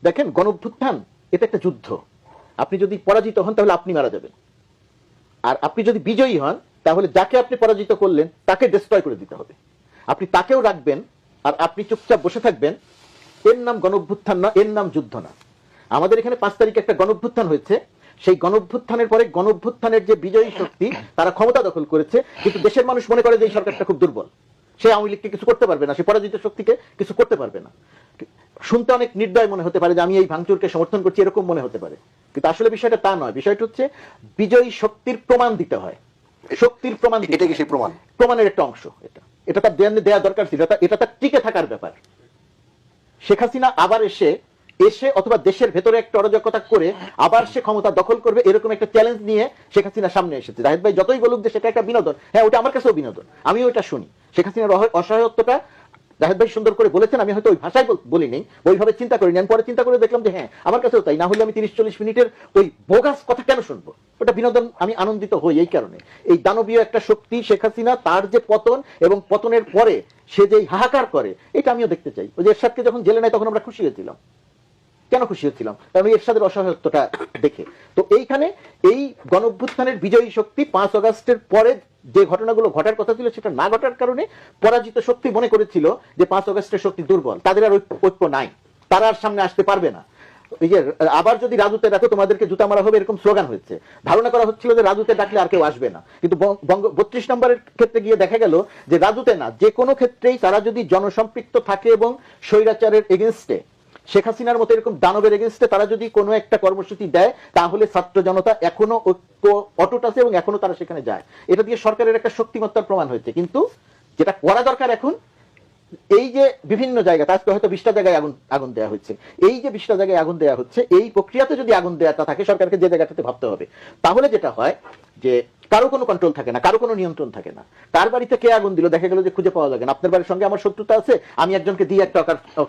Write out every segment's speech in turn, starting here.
দেখেন গণঅভ্যুত্থান এটা একটা যুদ্ধ। আপনি যদি পরাজিত হন তাহলে আপনি মারা যাবেন, আর আপনি যদি বিজয়ী হন তাহলে যাকে আপনি পরাজিত করলেন তাকে ডিস্ট্রয় করে দিতে হবে। আপনি তাকেও রাখবেন আর আপনি চুপচাপ বসে থাকবেন, এর নাম গণঅভ্যুত্থান না, এর নাম যুদ্ধ না। আমাদের এখানে ৫ তারিখে একটা গণঅভ্যুত্থান হয়েছে, সেই গণঅভ্যুত্থানের পরে গণঅভ্যুত্থানের যে বিজয়ী শক্তি তারা ক্ষমতা দখল করেছে, কিন্তু দেশের মানুষ মনে করে যে এই সরকারটা খুব দুর্বল, সে আওয়ামী লীগকে কিছু করতে পারবে না, সে পরাজিত শক্তিকে কিছু করতে পারবে না। শুনতে অনেক নির্দয় মনে হতে পারে যে আমি এই ভাঙচুরকে সমর্থন করছি, এরকম মনে হতে পারে, কিন্তু আসলে বিষয়টা তা নয়। বিষয়টা হচ্ছে বিজয়ী শক্তির প্রমাণ দিতে হয়, শক্তির প্রমাণ। এটা কি সেই প্রমাণ? প্রমাণের একটা অংশ এটা তার দেয়া দরকার ছিল, এটা তার টিকে থাকার ব্যাপার। শেখ হাসিনা আবার এসে অথবা দেশের ভেতরে একটা অরাজকতা করে আবার সে ক্ষমতা দখল করবে, এরকম একটা চ্যালেঞ্জ নিয়ে শেখ হাসিনা সামনে এসেছে। জাহিদ ভাই যতই বলুক যে সেটা একটা বিনোদন, হ্যাঁ ওটা আমার কাছেও বিনোদন, আমিও এটা শুনি। শেখ হাসিনার অসহায়ত্বটা জাহিদ ভাই সুন্দর করে বলেছেন, আমি হয়তো ওই ভাষায় বলিনি, ওইভাবে চিন্তা করিনি। আমি পরে চিন্তা করে দেখলাম যে হ্যাঁ আমার কাছেও তাই, না হলে আমি ৩০-৪০ মিনিটের ওই বোগাস কথা কেন শুনবো? ওটা বিনোদন, আমি আনন্দিত হই এই কারণে। এই দানবীয় একটা শক্তি শেখ হাসিনা, তার যে পতন এবং পতনের পরে সে যে হাহাকার করে, এটা আমিও দেখতে চাই। ওই যে এরশাদকে যখন জেলে নেয় তখন আমরা খুশি হয়েছিলাম। কেন খুশি হচ্ছিলাম? কারণ এরশাদের অসহায়ত্বটা দেখে। তো এইখানে এই গণঅভ্যুত্থানের বিজয়ী শক্তি ৫ আগস্টের পরে যে ঘটনাগুলো ঘটার কথা ছিল সেটা না ঘটার কারণে পরাজিত শক্তি মনে করেছিল যে ৫ আগস্টের শক্তি দুর্বল, তাদের আর ঐক্য নাই, তারা আর সামনে আসতে পারবে না। এই যে আবার যদি রাজুতে ডাকো তোমাদেরকে জুতা মারা হবে, এরকম স্লোগান হয়েছে। ধারণা করা হচ্ছিল যে রাজুতে ডাকলে আর কেউ আসবে না, কিন্তু ৩২ নম্বরের ক্ষেত্রে গিয়ে দেখা গেল যে রাজুতে না, যে কোনো ক্ষেত্রেই তারা যদি জনসম্পৃক্ত থাকে এবং স্বৈরাচারের এগেনস্টে, শেখ হাসিনার মতো এরকম দানবের এগেনস্টে তারা যদি কোনো একটা কর্মসূচি দেয়, তাহলে ছাত্র জনতা এখনো ঐক্য অটুট আছে এবং এখনো তারা সেখানে যায়। এটা দিয়ে সরকারের একটা শক্তিমত্তার প্রমাণ হয়েছে। কিন্তু যেটা করা দরকার এখন, এই যে বিভিন্ন জায়গায় আজকে হয়তো ২০টা জায়গায় আগুন দেওয়া হচ্ছে, এই যে ২০টা জায়গায় আগুন দেওয়া হচ্ছে, এই প্রক্রিয়াতে যদি আগুন দেওয়াটা থাকে সরকারকে যে জায়গাটাতে ভাবতে হবে। তাহলে যেটা হয় যে কারো কোনো কন্ট্রোল থাকে না, কারো কোনো নিয়ন্ত্রণ থাকে না। তার বাড়িতে কে আগুন দিল দেখা গেল যে খুঁজে পাওয়া লাগে না। আপনার বাড়ির সঙ্গে আমার শত্রুতা আছে, আমি একজনকে দিয়ে একটা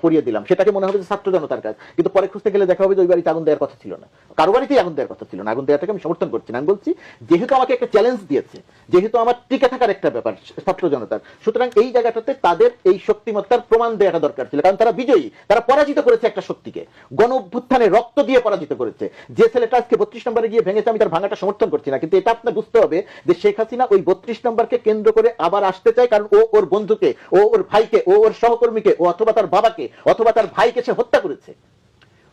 করিয়ে দিলাম, সেটাকে মনে হবে যে ছাত্র জনতার কাজ, কিন্তু পরে খুঁজতে গেলে দেখা হবে যে ওই বাড়িতে আগুন দেওয়ার কথা ছিল না, কারো বাড়িতেই আগুন দেওয়ার কথা ছিল না। আগুন দেওয়াটাকে আমি সমর্থন করছি না, আমি বলছি যেহেতু আমাকে একটা চ্যালেঞ্জ দিয়েছে, যেহেতু আমার টিকে থাকার একটা ব্যাপার ছাত্র জনতার, সুতরাং এই জায়গাটাতে তাদের এই শক্তিমত্তার প্রমাণ দেওয়াটা দরকার ছিল। কারণ তারা বিজয়ী, তারা পরাজিত করেছে একটা শক্তিকে, গণ অভ্যুত্থানে রক্ত দিয়ে পরাজিত করেছে। যে ছেলেটা আজকে ৩২ নম্বরে গিয়ে ভেঙেছে, আমি তার ভাঙাটা সমর্থন করছি না, কিন্তু এটা আপনার বুঝতে হবে যে শেখ হাসিনা ওই ৩২ নম্বরকে কেন্দ্র করে আবার আসতে চায়, কারণ ও ওর বন্ধুকে, ও ওর ভাইকে, ও ওর সহকর্মীকে, ও অথবা তার বাবাকে অথবা তার ভাইকে সে হত্যা করেছে।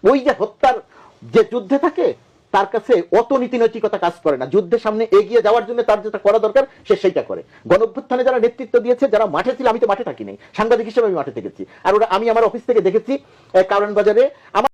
ওই যে হত্যার যে যুদ্ধে থাকে, তার কাছে অত নীতি নৈতিকতা কাজ করে না। যুদ্ধের সামনে এগিয়ে যাওয়ার জন্য তার যেটা করা দরকার সে সেইটা করে। গণঅভ্যুত্থানে যারা নেতৃত্ব দিয়েছে, যারা মাঠে ছিল, আমি তো মাঠে থাকিনি, সাংবাদিক হিসেবে আমি মাঠে থেকেছি, আর ওরা আমি আমার অফিস থেকে দেখেছি কারণ বাজারে আমার